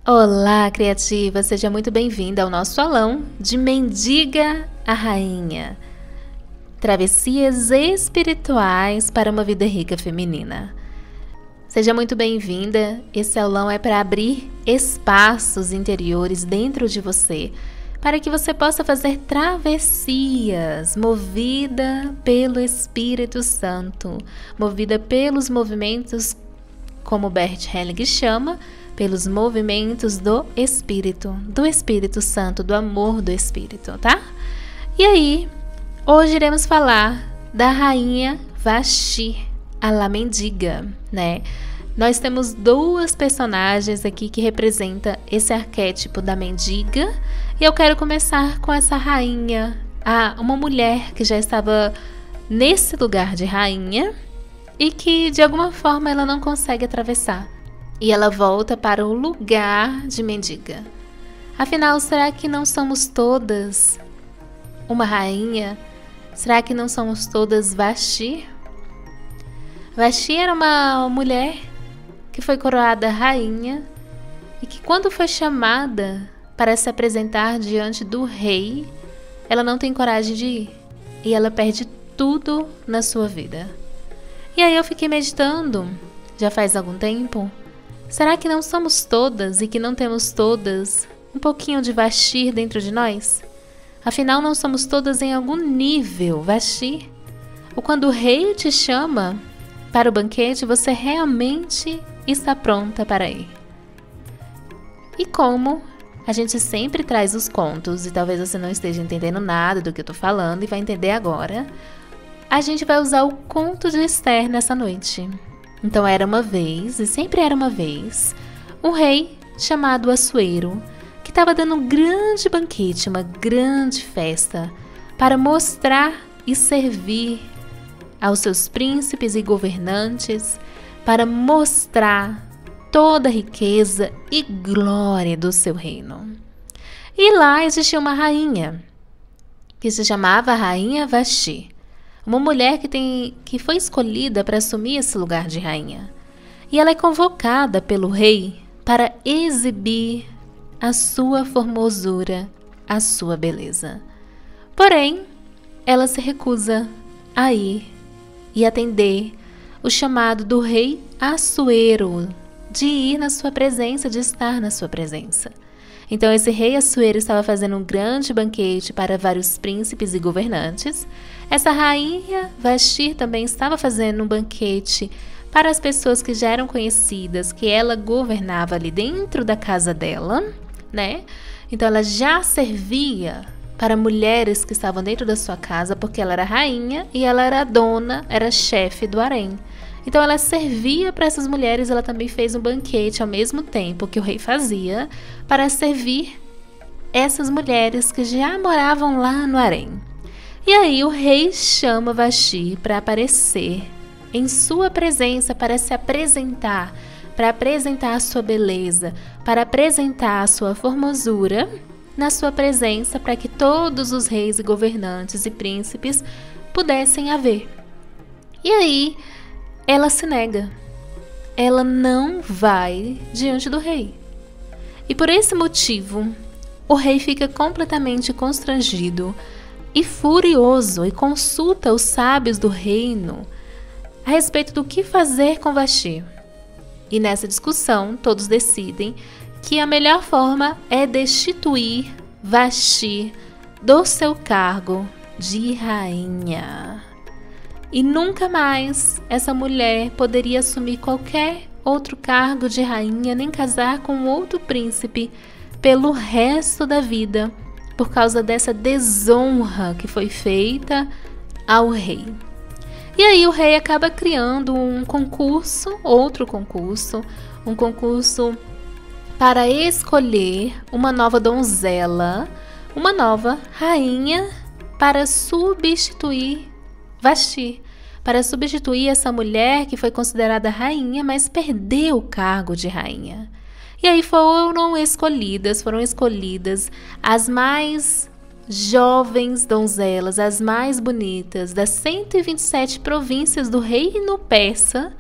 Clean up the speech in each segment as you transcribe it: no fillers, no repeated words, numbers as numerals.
Olá, criativa! Seja muito bem-vinda ao nosso aulão de Mendiga a Rainha. Travessias espirituais para uma vida rica feminina. Seja muito bem-vinda. Esse aulão é para abrir espaços interiores dentro de você, para que você possa fazer travessias, movida pelo Espírito Santo, movida pelos movimentos, como Bert Helling chama, pelos movimentos do Espírito Santo, do amor do Espírito, tá? E aí, hoje iremos falar da Rainha Vashti, a La Mendiga, né? Nós temos duas personagens aqui que representam esse arquétipo da mendiga, e eu quero começar com essa rainha, uma mulher que já estava nesse lugar de rainha e que de alguma forma ela não consegue atravessar. E ela volta para o lugar de mendiga. Afinal, será que não somos todas uma rainha? Será que não somos todas Vashti? Vashti era uma mulher que foi coroada rainha e que, quando foi chamada para se apresentar diante do rei, ela não tem coragem de ir e ela perde tudo na sua vida. E aí eu fiquei meditando, já faz algum tempo. Será que não somos todas e que não temos todas um pouquinho de Vashti dentro de nós? Afinal, não somos todas em algum nível Vashti? Ou quando o rei te chama para o banquete, você realmente está pronta para ir? E como a gente sempre traz os contos, e talvez você não esteja entendendo nada do que eu estou falando e vai entender agora, a gente vai usar o conto de Esther nessa noite. Então era uma vez, e sempre era uma vez, um rei chamado Assuero, que estava dando um grande banquete, uma grande festa, para mostrar e servir aos seus príncipes e governantes, para mostrar toda a riqueza e glória do seu reino. E lá existia uma rainha, que se chamava Rainha Vashti. Uma mulher que foi escolhida para assumir esse lugar de rainha. E ela é convocada pelo rei para exibir a sua formosura, a sua beleza. Porém, ela se recusa a ir e atender o chamado do rei Assuero de ir na sua presença, de estar na sua presença. Então esse rei Assuero estava fazendo um grande banquete para vários príncipes e governantes. Essa rainha Vashti também estava fazendo um banquete para as pessoas que já eram conhecidas, que ela governava ali dentro da casa dela, né? Então ela já servia para mulheres que estavam dentro da sua casa, porque ela era rainha e ela era dona, era chefe do harém. Então ela servia para essas mulheres, ela também fez um banquete ao mesmo tempo que o rei fazia para servir essas mulheres que já moravam lá no harém. E aí o rei chama Vashti para aparecer em sua presença, para se apresentar, para apresentar a sua beleza, para apresentar a sua formosura na sua presença, para que todos os reis e governantes e príncipes pudessem a ver. E aí ela se nega, ela não vai diante do rei. E por esse motivo, o rei fica completamente constrangido e furioso e consulta os sábios do reino a respeito do que fazer com Vashti. E nessa discussão, todos decidem que a melhor forma é destituir Vashti do seu cargo de rainha. E nunca mais essa mulher poderia assumir qualquer outro cargo de rainha, nem casar com outro príncipe pelo resto da vida, por causa dessa desonra que foi feita ao rei. E aí o rei acaba criando um concurso, um concurso para escolher uma nova donzela, uma nova rainha para substituir Vashti, para substituir essa mulher que foi considerada rainha, mas perdeu o cargo de rainha. E aí foram escolhidas as mais jovens donzelas, as mais bonitas das 127 províncias do reino persa,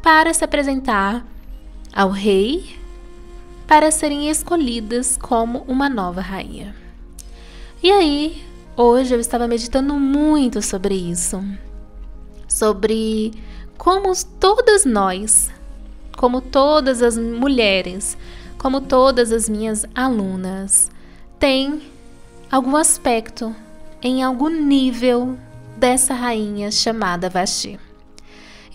para se apresentar ao rei, para serem escolhidas como uma nova rainha. E aí, hoje eu estava meditando muito sobre isso, sobre como todas nós, como todas as mulheres, como todas as minhas alunas, têm algum aspecto, em algum nível dessa rainha chamada Vashti.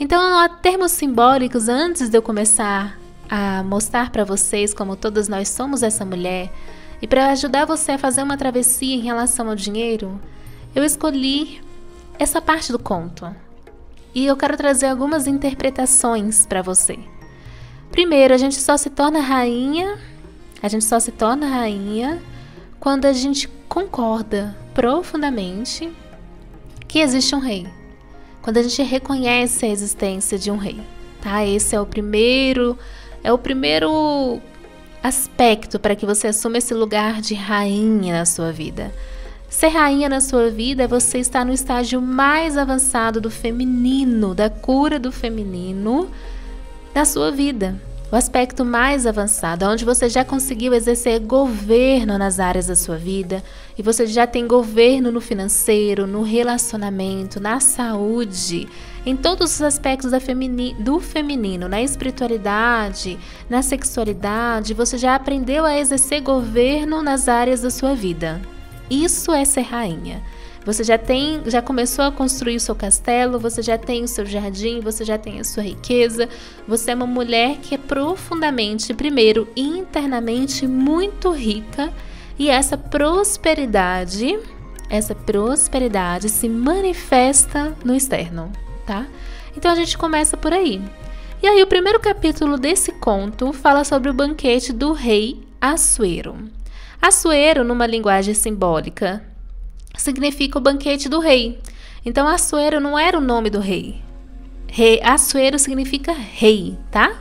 Então, há termos simbólicos, antes de eu começar a mostrar para vocês como todas nós somos essa mulher, e para ajudar você a fazer uma travessia em relação ao dinheiro, eu escolhi essa parte do conto. E eu quero trazer algumas interpretações para você. Primeiro, a gente só se torna rainha quando a gente concorda profundamente que existe um rei. Quando a gente reconhece a existência de um rei, tá? Esse é o primeiro aspecto para que você assuma esse lugar de rainha na sua vida. Ser rainha na sua vida é você estar no estágio mais avançado do feminino, da cura do feminino na sua vida. O aspecto mais avançado, onde você já conseguiu exercer governo nas áreas da sua vida, e você já tem governo no financeiro, no relacionamento, na saúde, em todos os aspectos do feminino, na espiritualidade, na sexualidade, você já aprendeu a exercer governo nas áreas da sua vida. Isso é ser rainha. Você já começou a construir o seu castelo, você já tem o seu jardim, você já tem a sua riqueza. Você é uma mulher que é profundamente, primeiro, internamente muito rica, e essa prosperidade se manifesta no externo, tá? Então a gente começa por aí. E aí o primeiro capítulo desse conto fala sobre o banquete do rei Assuero. Assuero, numa linguagem simbólica, significa o banquete do rei. Então, Assuero não era o nome do rei. Assuero significa rei, tá?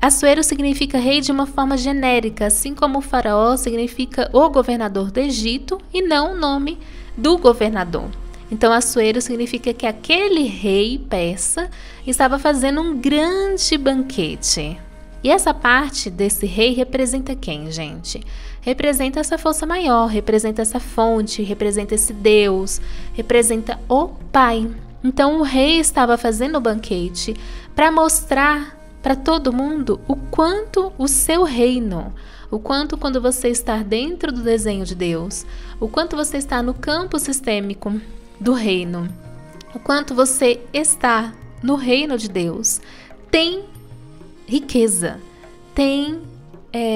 Assuero significa rei de uma forma genérica, assim como o faraó significa o governador do Egito e não o nome do governador. Então, Assuero significa que aquele rei persa estava fazendo um grande banquete. E essa parte desse rei representa quem, gente? Representa essa força maior, representa essa fonte, representa esse Deus, representa o Pai. Então o rei estava fazendo o banquete para mostrar para todo mundo o quanto o seu reino, o quanto quando você está dentro do desenho de Deus, o quanto você está no campo sistêmico do reino, o quanto você está no reino de Deus, tem riqueza, tem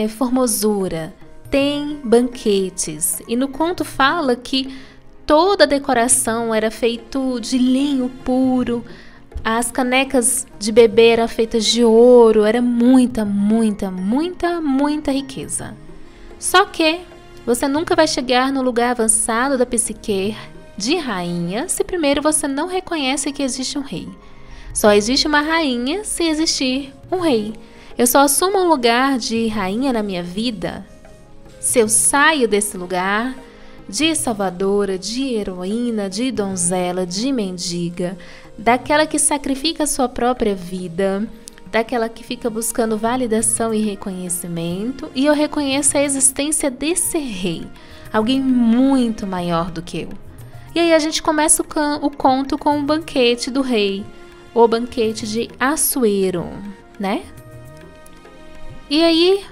formosura, tem banquetes. E no conto fala que toda a decoração era feita de linho puro, as canecas de beber eram feitas de ouro, era muita riqueza. Só que você nunca vai chegar no lugar avançado da psique de rainha se primeiro você não reconhece que existe um rei. Só existe uma rainha se existir um rei. Eu só assumo um lugar de rainha na minha vida se eu saio desse lugar de salvadora, de heroína, de donzela, de mendiga, daquela que sacrifica a sua própria vida, daquela que fica buscando validação e reconhecimento, e eu reconheço a existência desse rei, alguém muito maior do que eu. E aí a gente começa o conto com o banquete do rei, o banquete de Assuero, né? E aí,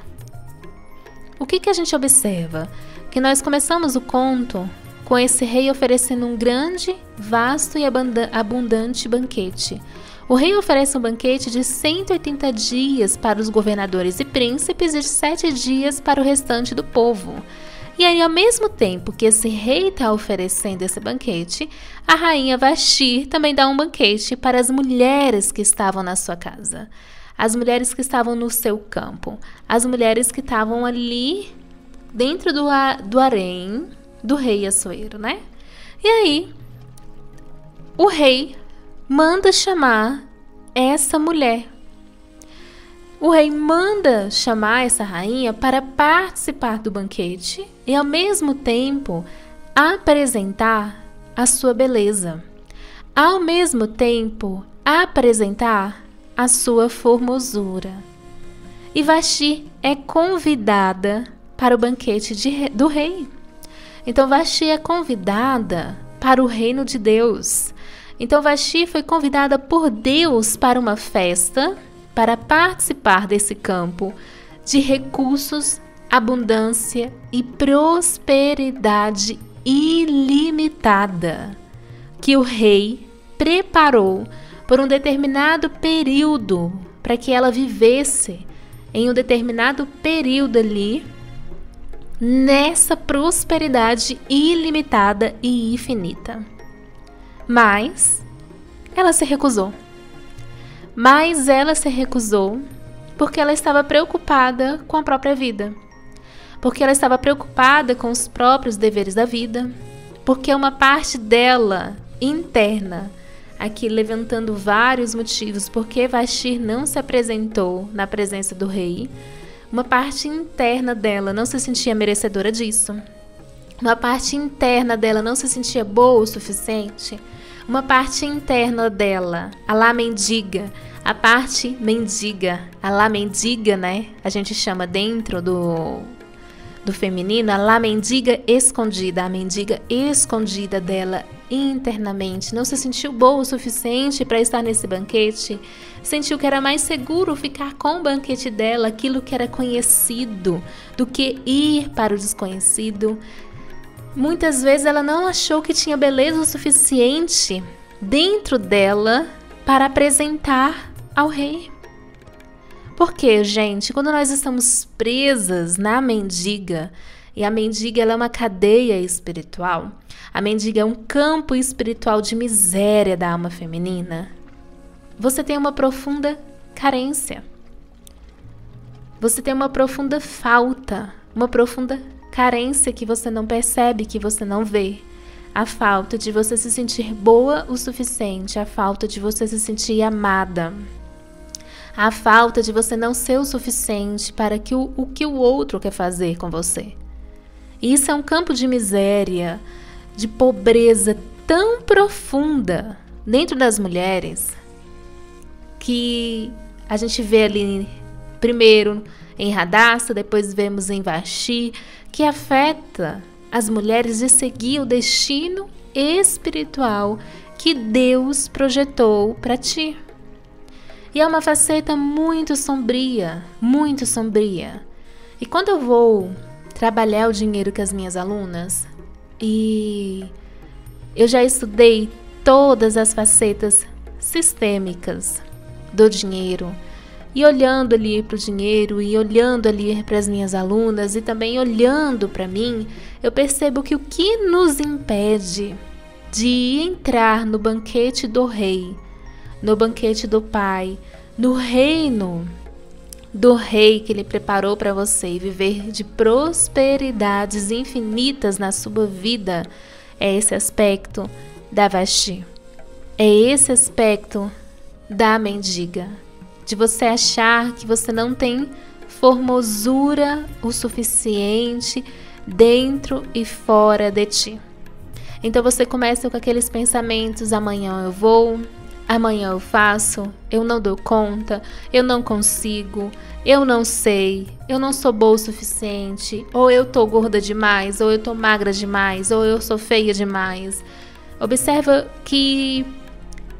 o que a gente observa? Que nós começamos o conto com esse rei oferecendo um grande, vasto e abundante banquete. O rei oferece um banquete de 180 dias para os governadores e príncipes e de 7 dias para o restante do povo. E aí, ao mesmo tempo que esse rei está oferecendo esse banquete, a rainha Vashti também dá um banquete para as mulheres que estavam na sua casa. As mulheres que estavam no seu campo, as mulheres que estavam ali dentro do harém do rei Assuero, né? E aí, o rei manda chamar essa mulher. O rei manda chamar essa rainha para participar do banquete e, ao mesmo tempo, apresentar a sua beleza. Ao mesmo tempo, apresentar a sua formosura. E Vashti é convidada para o banquete do rei. Então Vashti é convidada para o reino de Deus. Então Vashti foi convidada por Deus para uma festa, para participar desse campo de recursos, abundância e prosperidade ilimitada, que o rei preparou por um determinado período, para que ela vivesse em um determinado período ali, nessa prosperidade ilimitada e infinita. Mas ela se recusou. Porque ela estava preocupada com a própria vida. Porque ela estava preocupada com os próprios deveres da vida. Porque uma parte dela, interna, aqui levantando vários motivos porque Vashti não se apresentou na presença do rei, uma parte interna dela não se sentia merecedora disso. Uma parte interna dela não se sentia boa o suficiente. Uma parte interna dela, a lá mendiga, a parte mendiga, a lá mendiga, né? A gente chama dentro do feminino, a lá mendiga escondida, a mendiga escondida dela internamente. Não se sentiu boa o suficiente para estar nesse banquete. Sentiu que era mais seguro ficar com o banquete dela, aquilo que era conhecido, do que ir para o desconhecido. Muitas vezes ela não achou que tinha beleza o suficiente dentro dela para apresentar ao rei. Porque, gente, quando nós estamos presas na mendiga, e a mendiga ela é uma cadeia espiritual, a mendiga é um campo espiritual de miséria da alma feminina, você tem uma profunda carência. Você tem uma profunda falta, uma profunda carência que você não percebe, que você não vê. A falta de você se sentir boa o suficiente, a falta de você se sentir amada. A falta de você não ser o suficiente para o que o outro quer fazer com você. E isso é um campo de miséria, de pobreza tão profunda dentro das mulheres, que a gente vê ali primeiro em Radassa, depois vemos em Vashti, que afeta as mulheres de seguir o destino espiritual que Deus projetou para ti. E é uma faceta muito sombria, muito sombria. E quando eu vou trabalhar o dinheiro com as minhas alunas, e eu já estudei todas as facetas sistêmicas do dinheiro, e olhando ali para o dinheiro, e olhando ali para as minhas alunas, e também olhando para mim, eu percebo que o que nos impede de entrar no banquete do rei, no banquete do Pai, no reino do Rei que Ele preparou para você e viver de prosperidades infinitas na sua vida, é esse aspecto da Vashti. É esse aspecto da mendiga, de você achar que você não tem formosura o suficiente dentro e fora de ti. Então você começa com aqueles pensamentos: amanhã eu vou, amanhã eu faço, eu não dou conta, eu não consigo, eu não sei, eu não sou boa o suficiente, ou eu tô gorda demais, ou eu tô magra demais, ou eu sou feia demais. Observa que,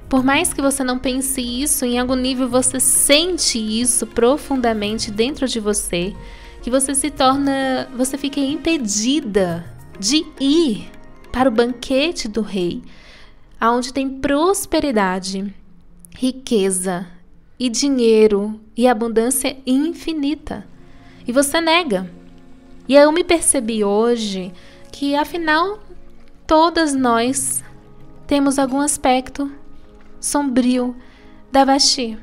por mais que você não pense isso, em algum nível você sente isso profundamente dentro de você, que você fica impedida de ir para o banquete do rei, onde tem prosperidade, riqueza e dinheiro e abundância infinita. E você nega. E eu me percebi hoje que, afinal, todas nós temos algum aspecto sombrio da Vashti.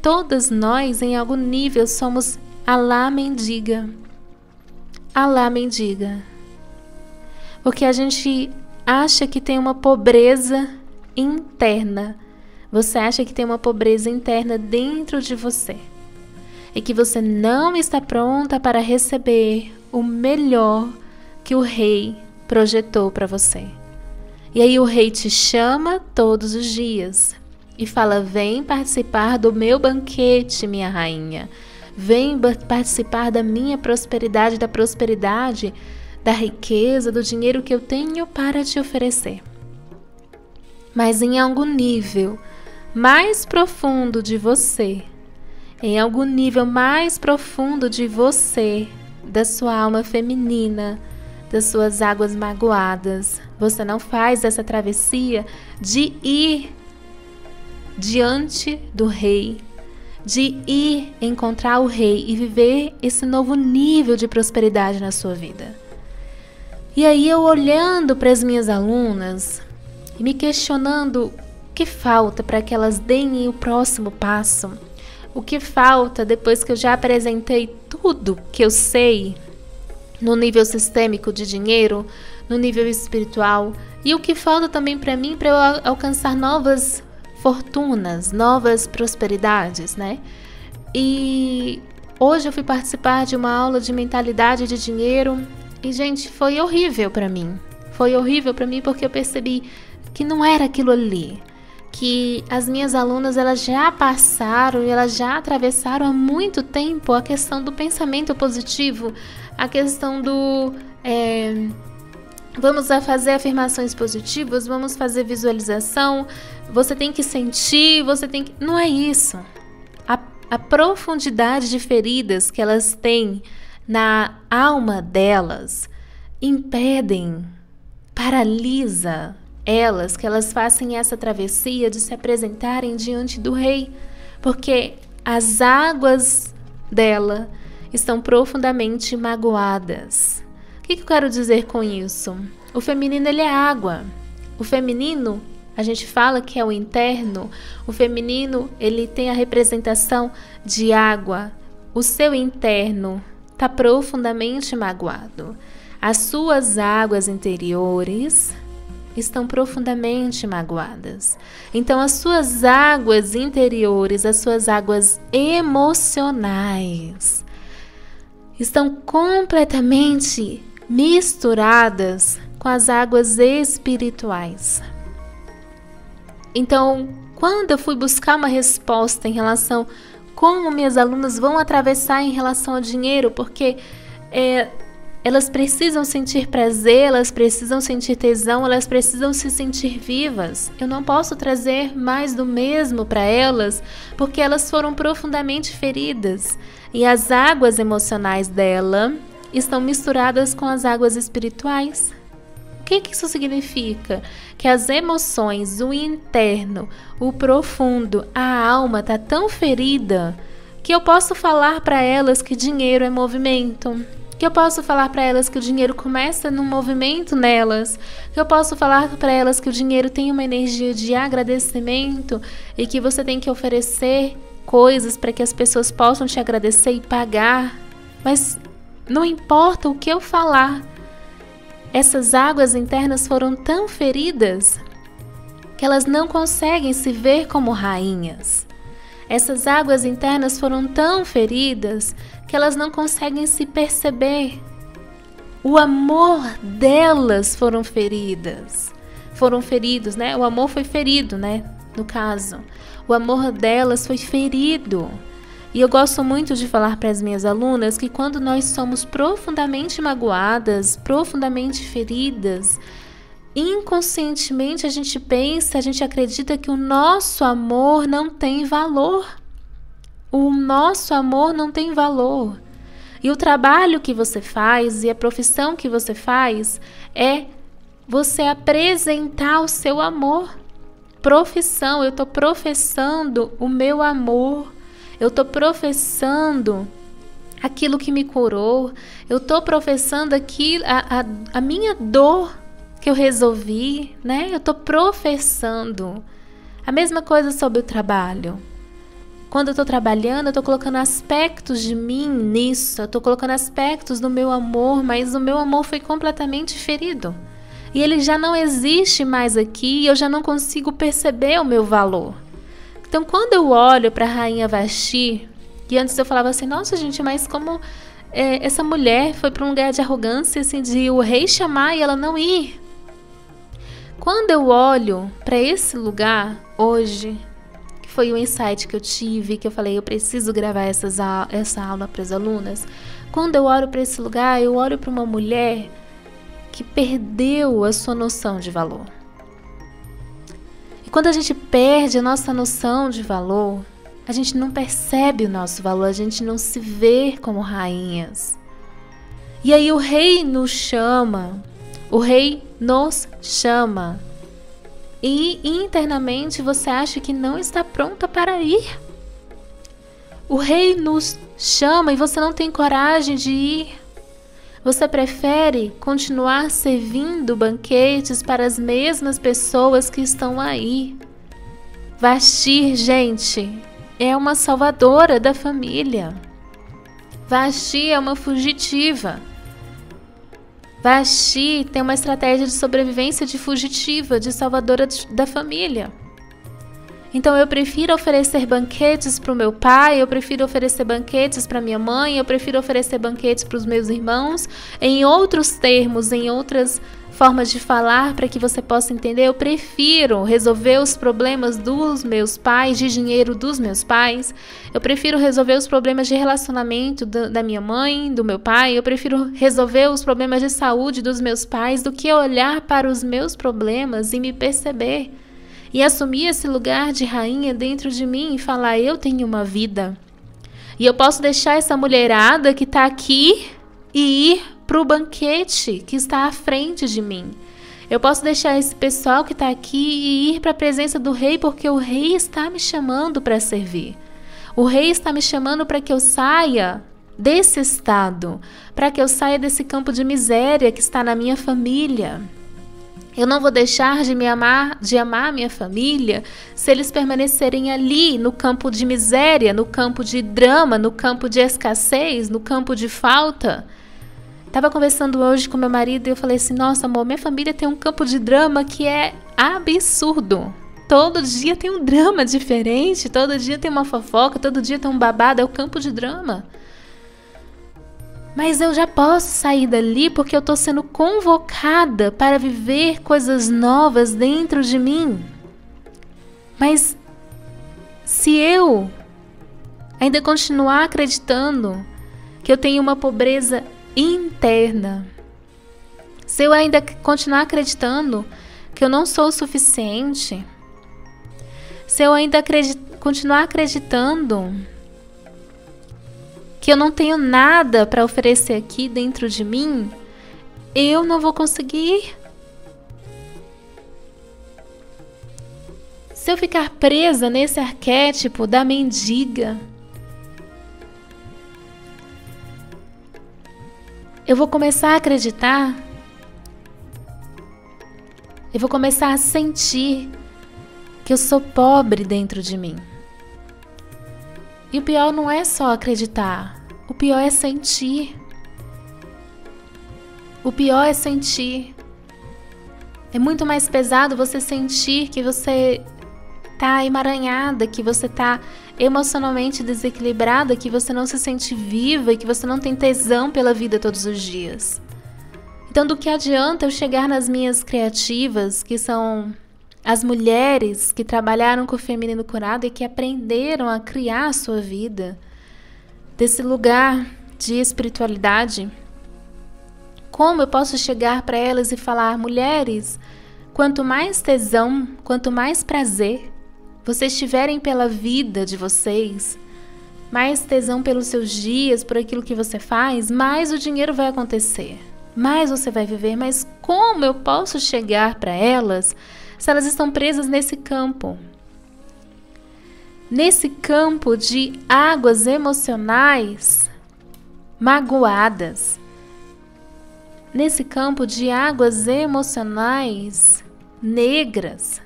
Todas nós, em algum nível, somos a lá mendiga. A lá mendiga. Porque a gente acha que tem uma pobreza interna. Você acha que tem uma pobreza interna dentro de você. E que você não está pronta para receber o melhor que o rei projetou para você. E aí o rei te chama todos os dias e fala: vem participar do meu banquete, minha rainha. vem participar da minha prosperidade, da prosperidade, da riqueza, do dinheiro que eu tenho para te oferecer. Mas em algum nível mais profundo de você, em algum nível mais profundo de você, da sua alma feminina, das suas águas magoadas, você não faz essa travessia de ir diante do rei, de ir encontrar o rei e viver esse novo nível de prosperidade na sua vida. E aí eu olhando para as minhas alunas e me questionando o que falta para que elas deem o próximo passo, o que falta depois que eu já apresentei tudo que eu sei no nível sistêmico de dinheiro, no nível espiritual, e o que falta também para mim para eu alcançar novas fortunas, novas prosperidades, né? E hoje eu fui participar de uma aula de mentalidade de dinheiro e, gente, foi horrível para mim. Foi horrível para mim porque eu percebi que não era aquilo ali, que as minhas alunas elas já passaram e elas já atravessaram há muito tempo a questão do pensamento positivo, a questão do vamos fazer afirmações positivas, vamos fazer visualização, você tem que sentir, você tem que... Não é isso. A profundidade de feridas que elas têm na alma delas impedem, paralisa elas, que elas façam essa travessia de se apresentarem diante do rei, porque as águas dela estão profundamente magoadas. O que eu quero dizer com isso? O feminino, ele é água. O feminino, a gente fala que é o interno. O feminino, ele tem a representação de água. O seu interno está profundamente magoado. As suas águas interiores estão profundamente magoadas. Então, as suas águas interiores, as suas águas emocionais estão completamente misturadas com as águas espirituais. Então, quando eu fui buscar uma resposta em relação a como minhas alunas vão atravessar em relação ao dinheiro, porque elas precisam sentir prazer, elas precisam sentir tesão, elas precisam se sentir vivas. Eu não posso trazer mais do mesmo para elas, porque elas foram profundamente feridas. E as águas emocionais dela estão misturadas com as águas espirituais. O que isso significa? Que as emoções, o interno, o profundo, a alma está tão ferida que eu posso falar para elas que dinheiro é movimento, que eu posso falar para elas que o dinheiro começa num movimento nelas, que eu posso falar para elas que o dinheiro tem uma energia de agradecimento e que você tem que oferecer coisas para que as pessoas possam te agradecer e pagar. Mas não importa o que eu falar, essas águas internas foram tão feridas que elas não conseguem se ver como rainhas. Essas águas internas foram tão feridas que elas não conseguem se perceber. O amor delas foram feridos, né? O amor foi ferido, né? No caso, o amor delas foi ferido. E eu gosto muito de falar para as minhas alunas que quando nós somos profundamente magoadas, profundamente feridas, inconscientemente a gente pensa, a gente acredita que o nosso amor não tem valor. O nosso amor não tem valor. E o trabalho que você faz e a profissão que você faz é você apresentar o seu amor. Profissão, eu estou professando o meu amor. Eu estou professando aquilo que me curou. Eu estou professando aqui a minha dor que eu resolvi, né? Eu estou professando. A mesma coisa sobre o trabalho. Quando eu estou trabalhando, eu estou colocando aspectos de mim nisso. Eu estou colocando aspectos do meu amor, mas o meu amor foi completamente ferido. E ele já não existe mais aqui e eu já não consigo perceber o meu valor. Então, quando eu olho para a Rainha Vashti, e antes eu falava assim, nossa gente, mas como essa mulher foi para um lugar de arrogância, assim, de o rei chamar e ela não ir. Quando eu olho para esse lugar hoje, que foi o insight que eu tive, que eu falei, eu preciso gravar essa aula para as alunas. Quando eu olho para esse lugar, eu olho para uma mulher que perdeu a sua noção de valor. E quando a gente perde a nossa noção de valor, a gente não percebe o nosso valor, a gente não se vê como rainhas. E aí o rei nos chama, e internamente você acha que não está pronta para ir. O rei nos chama e você não tem coragem de ir. Você prefere continuar servindo banquetes para as mesmas pessoas que estão aí. Vashti, gente, é uma salvadora da família. Vashti é uma fugitiva. Vashti tem uma estratégia de sobrevivência de fugitiva, de salvadora da família. Então eu prefiro oferecer banquetes para o meu pai, eu prefiro oferecer banquetes para minha mãe, eu prefiro oferecer banquetes para os meus irmãos, em outros termos, em outras formas de falar para que você possa entender. Eu prefiro resolver os problemas dos meus pais, de dinheiro dos meus pais, eu prefiro resolver os problemas de relacionamento da minha mãe, do meu pai, eu prefiro resolver os problemas de saúde dos meus pais do que olhar para os meus problemas e me perceber. E assumir esse lugar de rainha dentro de mim e falar, eu tenho uma vida. E eu posso deixar essa mulherada que está aqui e ir para o banquete que está à frente de mim. Eu posso deixar esse pessoal que está aqui e ir para a presença do rei, porque o rei está me chamando para servir. O rei está me chamando para que eu saia desse estado, para que eu saia desse campo de miséria que está na minha família. Eu não vou deixar de amar minha família se eles permanecerem ali no campo de miséria, no campo de drama, no campo de escassez, no campo de falta. Estava conversando hoje com meu marido e eu falei assim, nossa amor, minha família tem um campo de drama que é absurdo. Todo dia tem um drama diferente, todo dia tem uma fofoca, todo dia tem um babado, é o campo de drama. Mas eu já posso sair dali porque eu estou sendo convocada para viver coisas novas dentro de mim. Mas se eu ainda continuar acreditando que eu tenho uma pobreza interna, se eu ainda continuar acreditando que eu não sou o suficiente, se eu ainda continuar acreditando que eu não tenho nada para oferecer aqui dentro de mim, eu não vou conseguir. Se eu ficar presa nesse arquétipo da mendiga, eu vou começar a acreditar, eu vou começar a sentir que eu sou pobre dentro de mim. E o pior não é só acreditar, o pior é sentir. O pior é sentir. É muito mais pesado você sentir que você está emaranhada, que você está emocionalmente desequilibrada, que você não se sente viva e que você não tem tesão pela vida todos os dias. Então, do que adianta eu chegar nas minhas criativas, que são as mulheres que trabalharam com o feminino curado e que aprenderam a criar a sua vida desse lugar de espiritualidade? Como eu posso chegar para elas e falar, mulheres, quanto mais tesão, quanto mais prazer vocês tiverem pela vida de vocês, mais tesão pelos seus dias, por aquilo que você faz, mais o dinheiro vai acontecer, mais você vai viver. Mas como eu posso chegar para elas se elas estão presas nesse campo? Nesse campo de águas emocionais magoadas. Nesse campo de águas emocionais negras.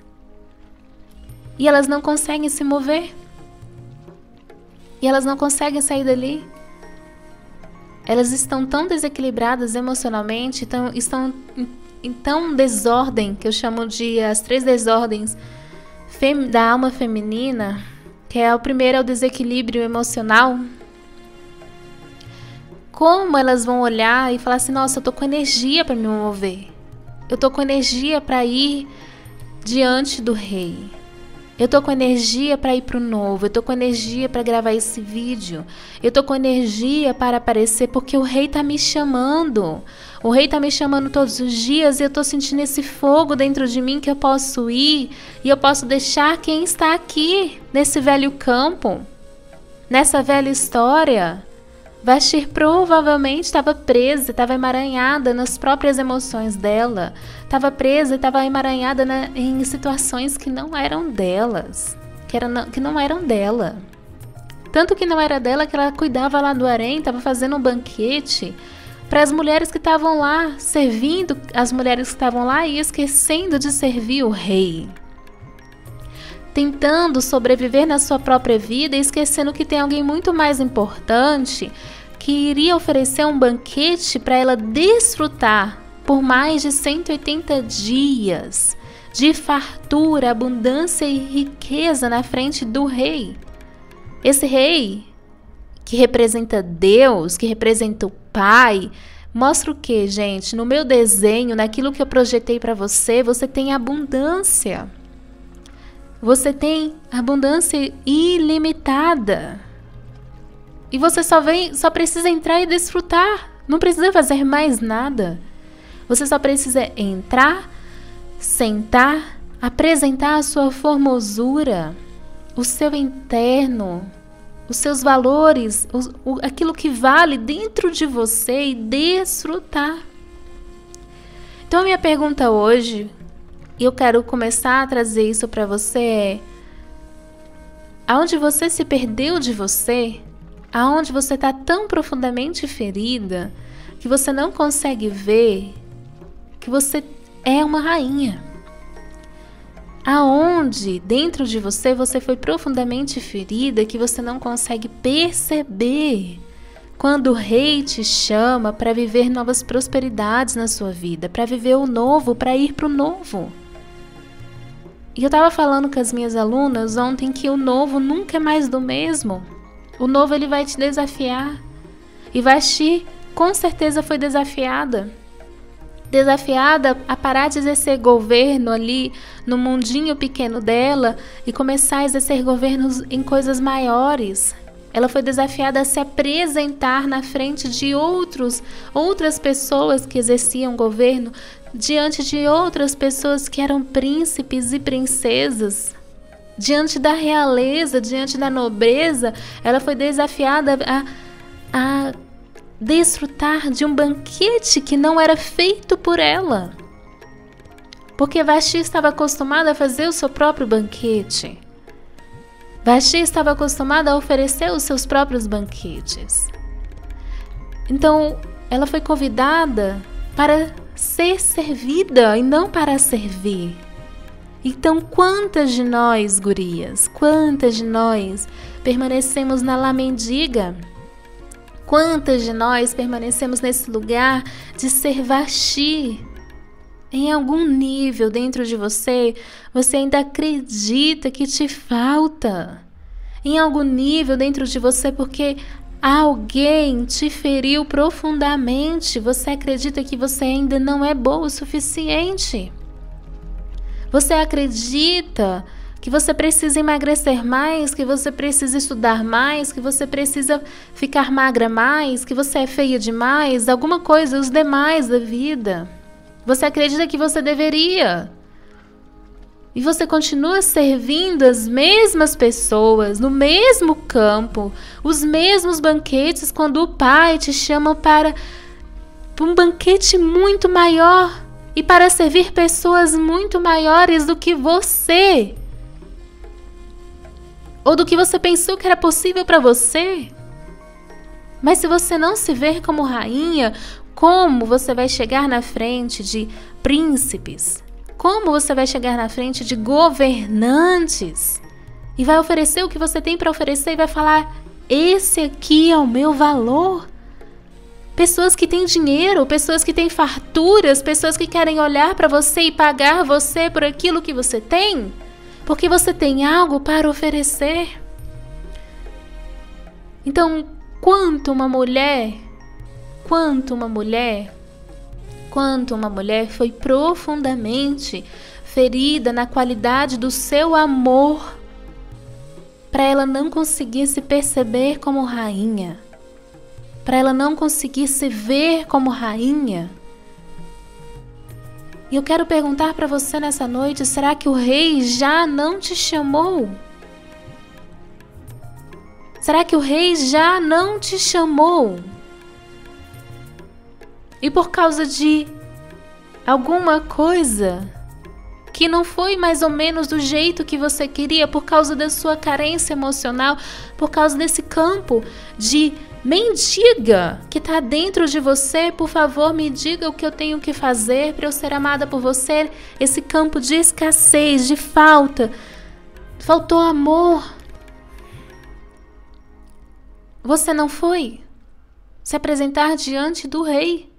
E elas não conseguem se mover. E elas não conseguem sair dali. Elas estão tão desequilibradas emocionalmente, estão em tão desordem, que eu chamo de as 3 desordens da alma feminina, que é o primeiro é o desequilíbrio emocional. Como elas vão olhar e falar assim, nossa, eu tô com energia para me mover, eu tô com energia para ir diante do rei, Eu tô com energia para ir pro novo, eu tô com energia para gravar esse vídeo, eu tô com energia para aparecer porque o Rei tá me chamando. O Rei tá me chamando todos os dias e eu tô sentindo esse fogo dentro de mim que eu posso ir e eu posso deixar quem está aqui nesse velho campo, nessa velha história. Vashti provavelmente estava presa, estava emaranhada nas próprias emoções dela. Estava presa e estava emaranhada em situações que não eram delas. Que não eram dela. Tanto que não era dela que ela cuidava lá do harém, estava fazendo um banquete para as mulheres que estavam lá, servindo as mulheres que estavam lá e esquecendo de servir o rei. Tentando sobreviver na sua própria vida e esquecendo que tem alguém muito mais importante que iria oferecer um banquete para ela desfrutar por mais de 180 dias de fartura, abundância e riqueza na frente do rei. Esse rei, que representa Deus, que representa o Pai, mostra o que, gente? No meu desenho, naquilo que eu projetei para você, você tem abundância. Você tem abundância ilimitada. E você só precisa entrar e desfrutar. Não precisa fazer mais nada. Você só precisa entrar, sentar, apresentar a sua formosura, o seu interno, os seus valores, aquilo que vale dentro de você e desfrutar. Então a minha pergunta hoje, e eu quero começar a trazer isso para você, é: aonde você se perdeu de você? Aonde você está tão profundamente ferida que você não consegue ver que você é uma rainha? Aonde dentro de você foi profundamente ferida que você não consegue perceber quando o rei te chama para viver novas prosperidades na sua vida, para viver o novo, para ir para o novo? E eu estava falando com as minhas alunas ontem que o novo nunca é mais do mesmo. O novo, ele vai te desafiar. E Vashti com certeza foi desafiada. Desafiada a parar de exercer governo ali no mundinho pequeno dela e começar a exercer governos em coisas maiores. Ela foi desafiada a se apresentar na frente de outras pessoas que exerciam governo, diante de outras pessoas que eram príncipes e princesas. Diante da realeza, diante da nobreza, ela foi desafiada a desfrutar de um banquete que não era feito por ela. Porque Vashti estava acostumada a fazer o seu próprio banquete. Vashti estava acostumada a oferecer os seus próprios banquetes. Então, ela foi convidada para ser servida e não para servir. Então, quantas de nós, gurias, quantas de nós permanecemos na lá mendiga? Quantas de nós permanecemos nesse lugar de ser Vashti? Em algum nível dentro de você, você ainda acredita que te falta. Em algum nível dentro de você, porque alguém te feriu profundamente, você acredita que você ainda não é boa o suficiente. Você acredita que você precisa emagrecer mais, que você precisa estudar mais, que você precisa ficar magra mais, que você é feia demais, alguma coisa, os demais da vida. Você acredita que você deveria. E você continua servindo as mesmas pessoas, no mesmo campo, os mesmos banquetes, quando o Pai te chama para um banquete muito maior. E para servir pessoas muito maiores do que você. Ou do que você pensou que era possível para você. Mas se você não se ver como rainha, como você vai chegar na frente de príncipes? Como você vai chegar na frente de governantes? E vai oferecer o que você tem para oferecer e vai falar: esse aqui é o meu valor. Pessoas que têm dinheiro, pessoas que têm farturas, pessoas que querem olhar para você e pagar você por aquilo que você tem, porque você tem algo para oferecer. Então, quanto uma mulher foi profundamente ferida na qualidade do seu amor, para ela não conseguir se perceber como rainha, para ela não conseguir se ver como rainha. E eu quero perguntar para você nessa noite, será que o rei já não te chamou? Será que o rei já não te chamou? E por causa de alguma coisa que não foi mais ou menos do jeito que você queria, por causa da sua carência emocional, por causa desse campo de mendiga que está dentro de você, por favor, me diga o que eu tenho que fazer para eu ser amada por você, esse campo de escassez, de falta, faltou amor. Você não foi se apresentar diante do rei.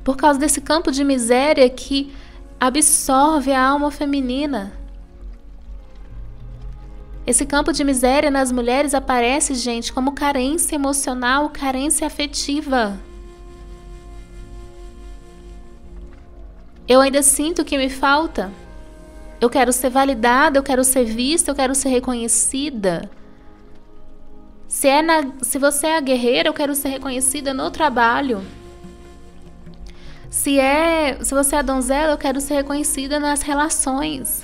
Por causa desse campo de miséria que absorve a alma feminina. Esse campo de miséria nas mulheres aparece, gente, como carência emocional, carência afetiva. Eu ainda sinto que me falta. Eu quero ser validada, eu quero ser vista, eu quero ser reconhecida. Se você é a guerreira, eu quero ser reconhecida no trabalho. Se você é a donzela, eu quero ser reconhecida nas relações.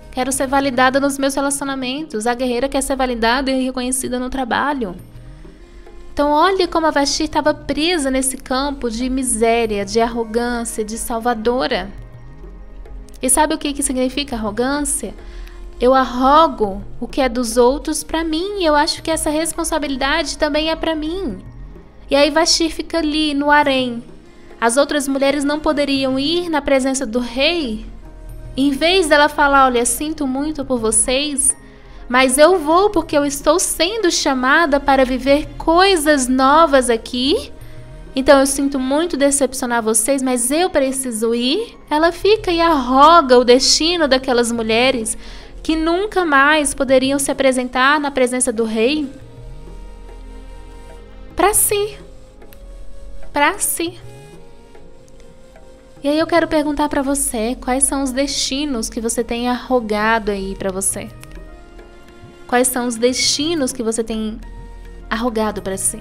Quero ser validada nos meus relacionamentos. A guerreira quer ser validada e reconhecida no trabalho. Então olha como a Vashti estava presa nesse campo de miséria, de arrogância, de salvadora. E sabe o que significa arrogância? Eu arrogo o que é dos outros para mim. Eu acho que essa responsabilidade também é para mim. E aí Vashti fica ali no harém. As outras mulheres não poderiam ir na presença do rei. Em vez dela falar, olha, sinto muito por vocês, mas eu vou porque eu estou sendo chamada para viver coisas novas aqui. Então eu sinto muito decepcionar vocês, mas eu preciso ir. Ela fica e arroga o destino daquelas mulheres que nunca mais poderiam se apresentar na presença do rei para si. Para si. E aí eu quero perguntar para você, quais são os destinos que você tem arrogado aí para você? Quais são os destinos que você tem arrogado para si?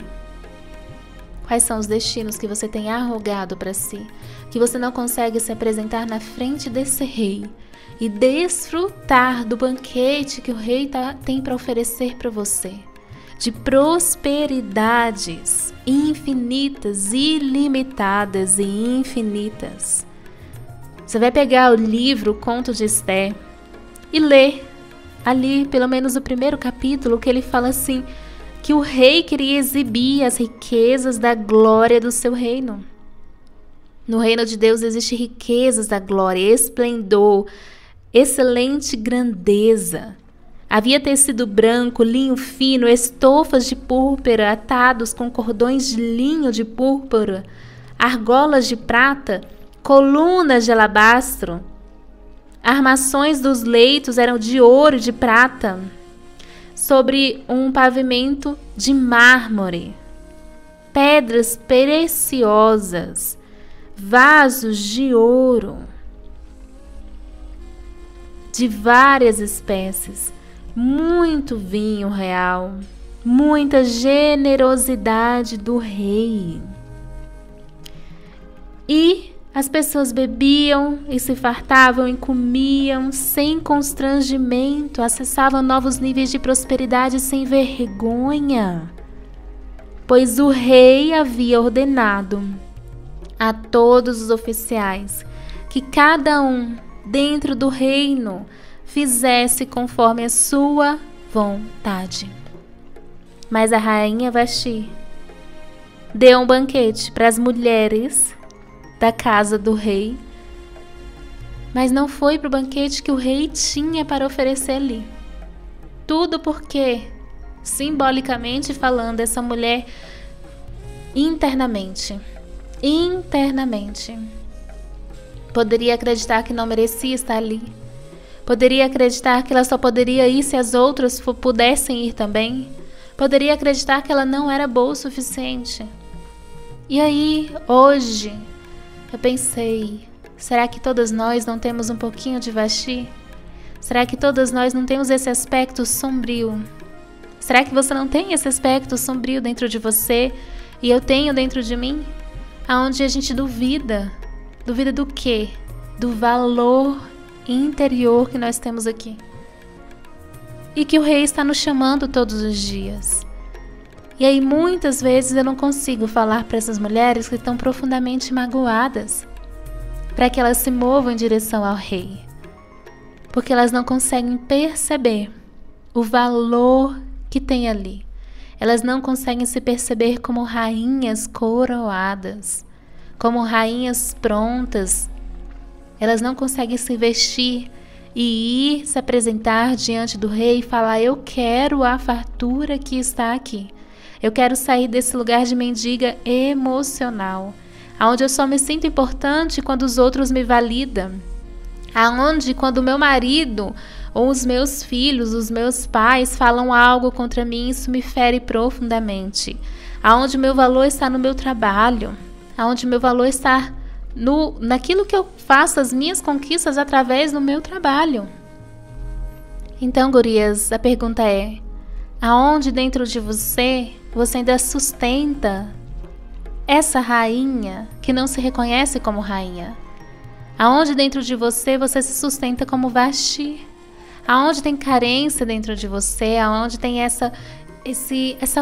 Quais são os destinos que você tem arrogado para si? Que você não consegue se apresentar na frente desse rei e desfrutar do banquete que o rei tem para oferecer para você. De prosperidades infinitas, ilimitadas e infinitas. Você vai pegar o livro Conto de Esther e ler ali pelo menos o primeiro capítulo, que ele fala assim, que o rei queria exibir as riquezas da glória do seu reino. No reino de Deus existem riquezas da glória, esplendor, excelente grandeza. Havia tecido branco, linho fino, estofas de púrpura atados com cordões de linho de púrpura, argolas de prata, colunas de alabastro. Armações dos leitos eram de ouro e de prata, sobre um pavimento de mármore. Pedras preciosas, vasos de ouro, de várias espécies. Muito vinho real, muita generosidade do rei. E as pessoas bebiam e se fartavam e comiam sem constrangimento, acessavam novos níveis de prosperidade sem vergonha, pois o rei havia ordenado a todos os oficiais que cada um dentro do reino fizesse conforme a sua vontade. Mas a rainha Vashti deu um banquete para as mulheres da casa do rei, mas não foi para o banquete que o rei tinha para oferecer ali. Tudo porque, simbolicamente falando, essa mulher internamente poderia acreditar que não merecia estar ali. Poderia acreditar que ela só poderia ir se as outras pudessem ir também. Poderia acreditar que ela não era boa o suficiente. E aí, hoje, eu pensei, será que todas nós não temos um pouquinho de Vashti? Será que todas nós não temos esse aspecto sombrio? Será que você não tem esse aspecto sombrio dentro de você e eu tenho dentro de mim? Aonde a gente duvida. Duvida do quê? Do valor interior que nós temos aqui. E que o Rei está nos chamando todos os dias. E aí muitas vezes eu não consigo falar para essas mulheres que estão profundamente magoadas, para que elas se movam em direção ao Rei. Porque elas não conseguem perceber o valor que tem ali. Elas não conseguem se perceber como rainhas coroadas, como rainhas prontas. Elas não conseguem se vestir e ir se apresentar diante do Rei e falar: eu quero a fartura que está aqui. Eu quero sair desse lugar de mendiga emocional, onde eu só me sinto importante quando os outros me validam. Aonde quando o meu marido ou os meus filhos, os meus pais falam algo contra mim, isso me fere profundamente. Aonde o meu valor está no meu trabalho, aonde o meu valor está naquilo que eu faço, as minhas conquistas através do meu trabalho. Então, gurias, a pergunta é: aonde dentro de você ainda sustenta essa rainha que não se reconhece como rainha? Aonde dentro de você se sustenta como Vashti? Aonde tem carência dentro de você? Aonde tem essa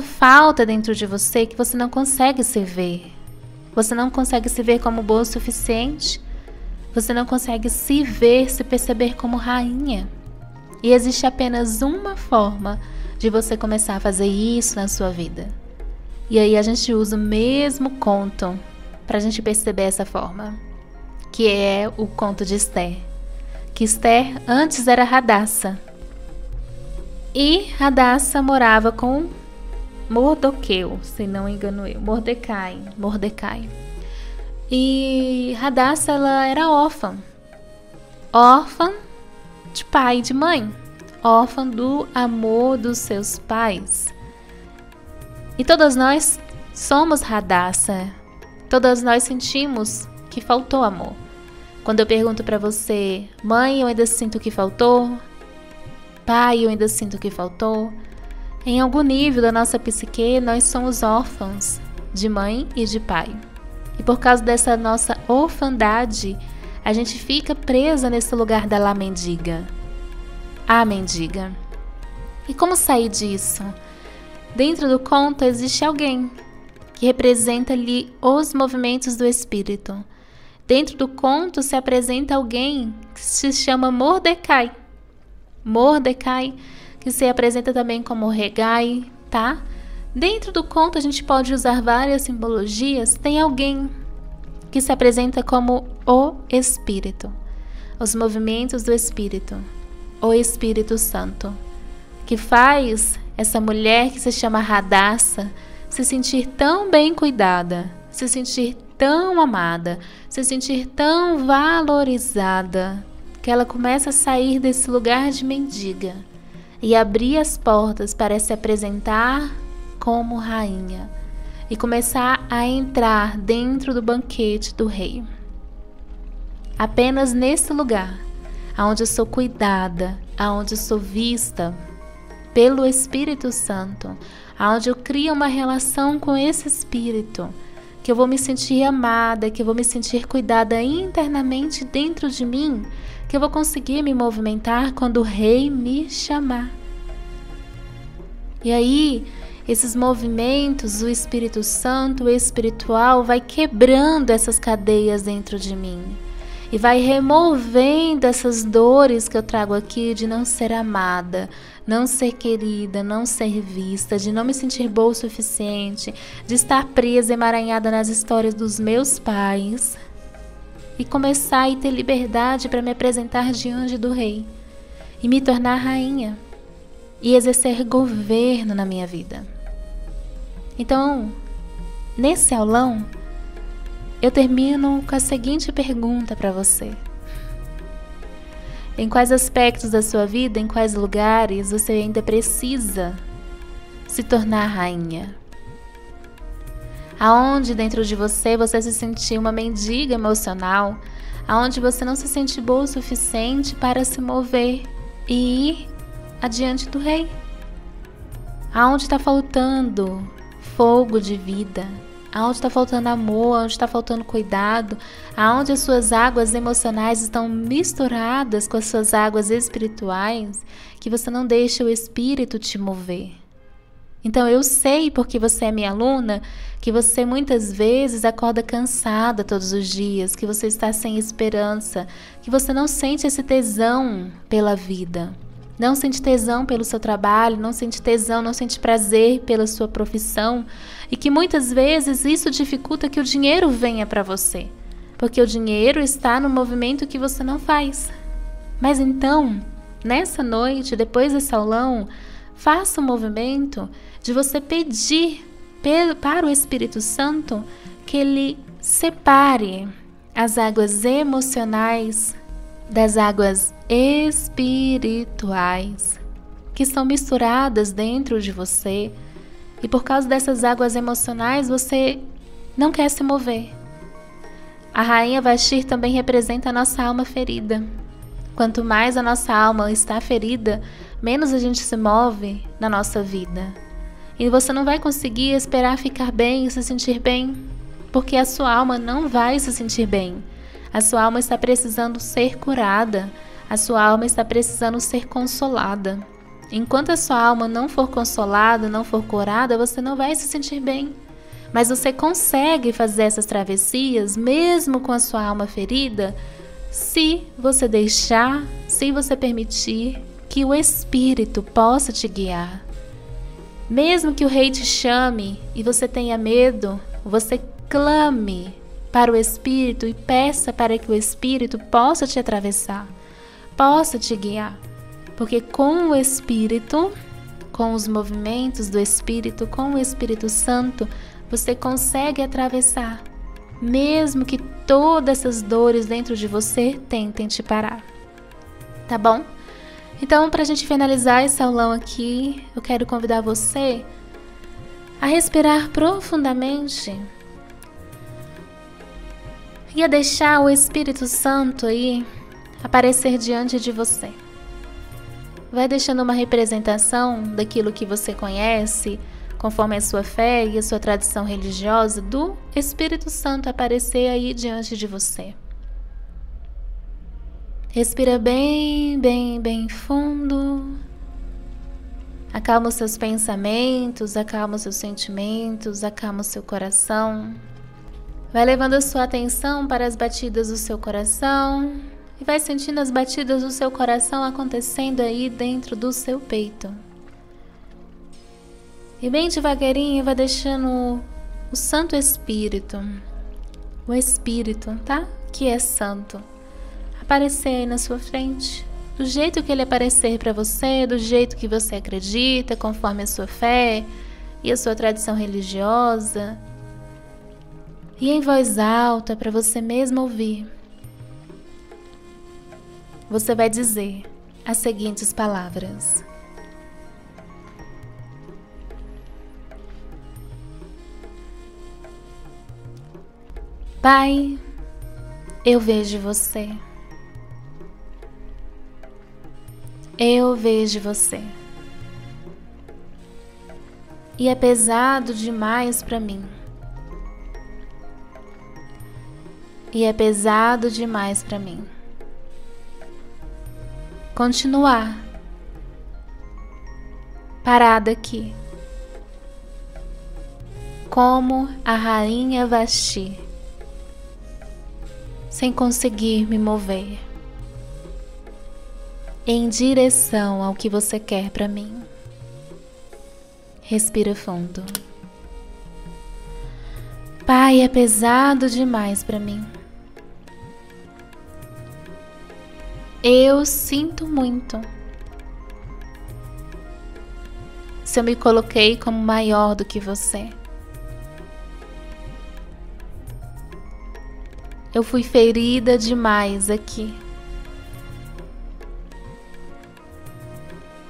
falta dentro de você que você não consegue se ver? Você não consegue se ver como boa o suficiente? Você não consegue se ver, se perceber como rainha? E existe apenas uma forma de você começar a fazer isso na sua vida. E aí a gente usa o mesmo conto para a gente perceber essa forma, que é o conto de Esther. Que Esther antes era Radassa. E Radassa morava com Mordoqueu, se não engano eu, Mordecai. E Radassa, ela era órfã de pai e de mãe, órfã do amor dos seus pais. E todas nós somos Radassa, todas nós sentimos que faltou amor. Quando eu pergunto para você: mãe, eu ainda sinto que faltou? Pai, eu ainda sinto que faltou? Em algum nível da nossa psique, nós somos órfãos de mãe e de pai. E por causa dessa nossa orfandade, a gente fica presa nesse lugar da lá mendiga. A mendiga. E como sair disso? Dentro do conto existe alguém que representa ali os movimentos do espírito. Dentro do conto se apresenta alguém que se chama Mordecai. Mordecai, que se apresenta também como Regai, tá? Dentro do conto a gente pode usar várias simbologias. Tem alguém que se apresenta como o Espírito, os movimentos do Espírito, o Espírito Santo, que faz essa mulher que se chama Radassa se sentir tão bem cuidada, se sentir tão amada, se sentir tão valorizada, que ela começa a sair desse lugar de mendiga e abrir as portas para se apresentar como rainha e começar a entrar dentro do banquete do rei. Apenas nesse lugar, onde eu sou cuidada, onde eu sou vista pelo Espírito Santo, onde eu crio uma relação com esse Espírito, que eu vou me sentir amada, que eu vou me sentir cuidada internamente dentro de mim, que eu vou conseguir me movimentar quando o rei me chamar. E aí, esses movimentos, o Espírito Santo, o espiritual, vai quebrando essas cadeias dentro de mim e vai removendo essas dores que eu trago aqui de não ser amada, não ser querida, não ser vista, de não me sentir boa o suficiente, de estar presa, emaranhada nas histórias dos meus pais e começar a ter liberdade para me apresentar diante do rei e me tornar rainha e exercer governo na minha vida. Então, nesse aulão, eu termino com a seguinte pergunta para você. Em quais aspectos da sua vida, em quais lugares você ainda precisa se tornar rainha? aonde dentro de você se sentiu uma mendiga emocional, aonde você não se sente boa o suficiente para se mover e ir adiante do Rei. Aonde está faltando fogo de vida, aonde está faltando amor, aonde está faltando cuidado, aonde as suas águas emocionais estão misturadas com as suas águas espirituais, que você não deixa o Espírito te mover. Então eu sei, porque você é minha aluna, que você muitas vezes acorda cansada todos os dias, que você está sem esperança, que você não sente esse tesão pela vida. Não sente tesão pelo seu trabalho, não sente tesão, não sente prazer pela sua profissão, e que muitas vezes isso dificulta que o dinheiro venha para você, porque o dinheiro está no movimento que você não faz. Mas então, nessa noite, depois desse aulão, faça o movimento de você pedir para o Espírito Santo que ele separe as águas emocionais das águas espirituais que estão misturadas dentro de você, e por causa dessas águas emocionais você não quer se mover. A Rainha Vashti também representa a nossa alma ferida. Quanto mais a nossa alma está ferida, menos a gente se move na nossa vida. E você não vai conseguir esperar ficar bem e se sentir bem, porque a sua alma não vai se sentir bem. A sua alma está precisando ser curada. A sua alma está precisando ser consolada. Enquanto a sua alma não for consolada, não for curada, você não vai se sentir bem. Mas você consegue fazer essas travessias, mesmo com a sua alma ferida, se você deixar, se você permitir que o Espírito possa te guiar. Mesmo que o Rei te chame e você tenha medo, você clame para o Espírito e peça para que o Espírito possa te atravessar, possa te guiar. Porque com o Espírito, com os movimentos do Espírito, com o Espírito Santo, você consegue atravessar, mesmo que todas essas dores dentro de você tentem te parar. Tá bom? Então, para a gente finalizar esse aulão aqui, eu quero convidar você a respirar profundamente e a deixar o Espírito Santo aí aparecer diante de você. Vai deixando uma representação daquilo que você conhece, conforme a sua fé e a sua tradição religiosa, do Espírito Santo aparecer aí diante de você. Respira bem, bem, bem fundo. Acalma os seus pensamentos, acalma os seus sentimentos, acalma o seu coração. Vai levando a sua atenção para as batidas do seu coração e vai sentindo as batidas do seu coração acontecendo aí dentro do seu peito. E bem devagarinho vai deixando o Santo Espírito, o Espírito, tá? Que é santo, aparecer aí na sua frente, do jeito que ele aparecer para você, do jeito que você acredita, conforme a sua fé e a sua tradição religiosa. E em voz alta, para você mesmo ouvir, você vai dizer as seguintes palavras: Pai, eu vejo você. Eu vejo você. E é pesado demais para mim. E é pesado demais para mim continuar parada aqui, como a Rainha Vashti, sem conseguir me mover em direção ao que você quer para mim. Respira fundo. Pai, é pesado demais para mim. Eu sinto muito. Se eu me coloquei como maior do que você. Eu fui ferida demais aqui.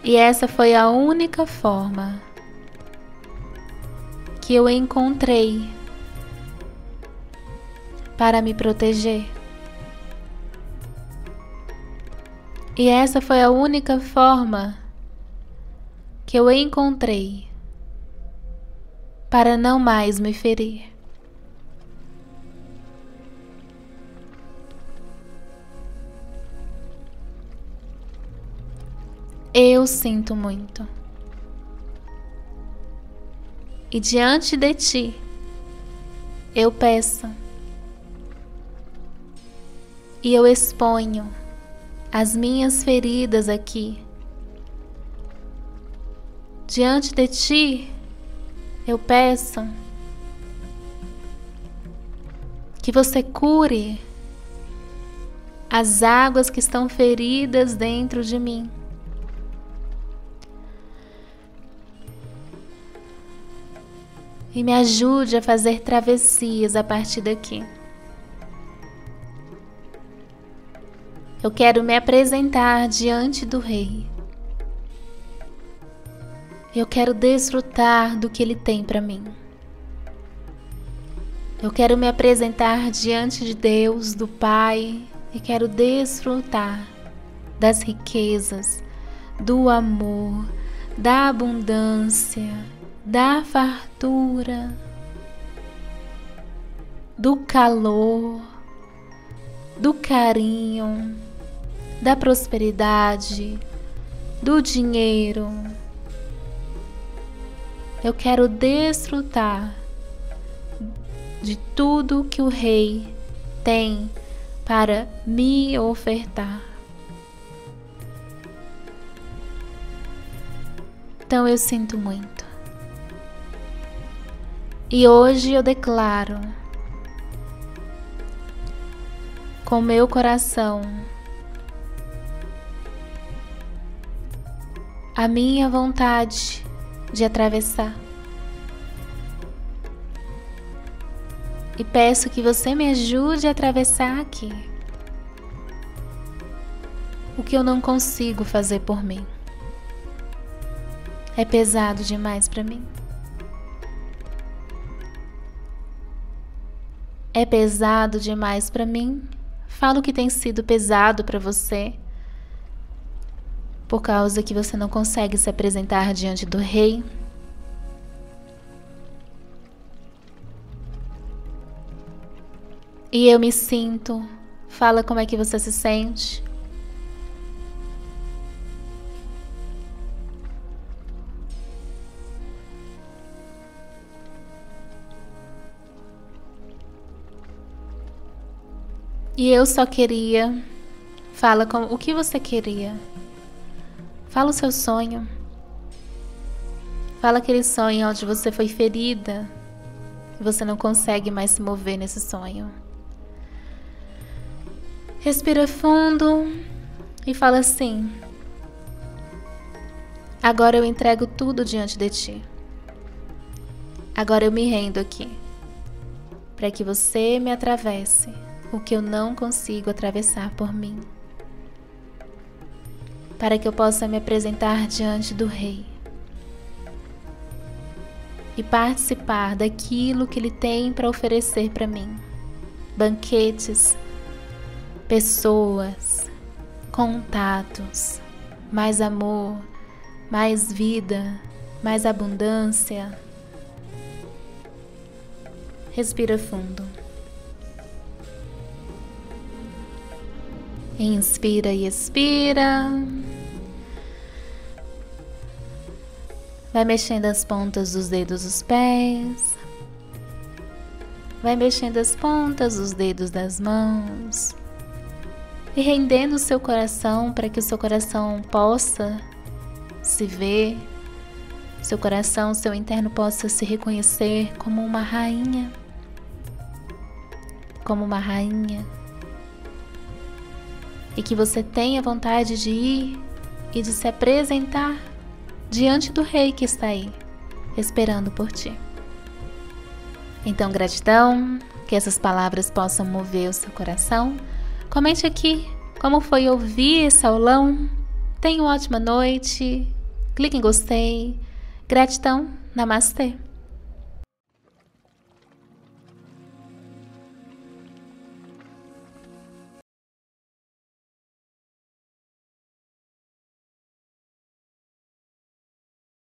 E essa foi a única forma que eu encontrei para me proteger. E essa foi a única forma que eu encontrei para não mais me ferir. Eu sinto muito. E diante de ti, eu peço e eu exponho as minhas feridas aqui. Diante de ti, eu peço que você cure as águas que estão feridas dentro de mim. E me ajude a fazer travessias a partir daqui. Eu quero me apresentar diante do Rei. Eu quero desfrutar do que Ele tem para mim. Eu quero me apresentar diante de Deus, do Pai, e quero desfrutar das riquezas, do amor, da abundância, da fartura, do calor, do carinho, da prosperidade, do dinheiro. Eu quero desfrutar de tudo que o Rei tem para me ofertar. Então eu sinto muito. E hoje eu declaro com meu coração a minha vontade de atravessar. E peço que você me ajude a atravessar aqui o que eu não consigo fazer por mim. É pesado demais para mim. É pesado demais para mim. Falo que tem sido pesado para você, por causa que você não consegue se apresentar diante do Rei. E eu me sinto. Fala como é que você se sente. E eu só queria. Fala o que você queria. Fala o seu sonho. Fala aquele sonho onde você foi ferida e você não consegue mais se mover nesse sonho. Respira fundo e fala assim: agora eu entrego tudo diante de ti. Agora eu me rendo aqui, para que você me atravesse o que eu não consigo atravessar por mim, para que eu possa me apresentar diante do Rei e participar daquilo que Ele tem para oferecer para mim. Banquetes, pessoas, contatos, mais amor, mais vida, mais abundância. Respira fundo. Inspira e expira. Vai mexendo as pontas dos dedos dos pés. Vai mexendo as pontas dos dedos das mãos. E rendendo o seu coração para que o seu coração possa se ver. Seu coração, seu interno possa se reconhecer como uma rainha. Como uma rainha. E que você tenha vontade de ir e de se apresentar diante do Rei que está aí, esperando por ti. Então, gratidão, que essas palavras possam mover o seu coração. Comente aqui como foi ouvir esse aulão. Tenha uma ótima noite, clique em gostei. Gratidão, namastê.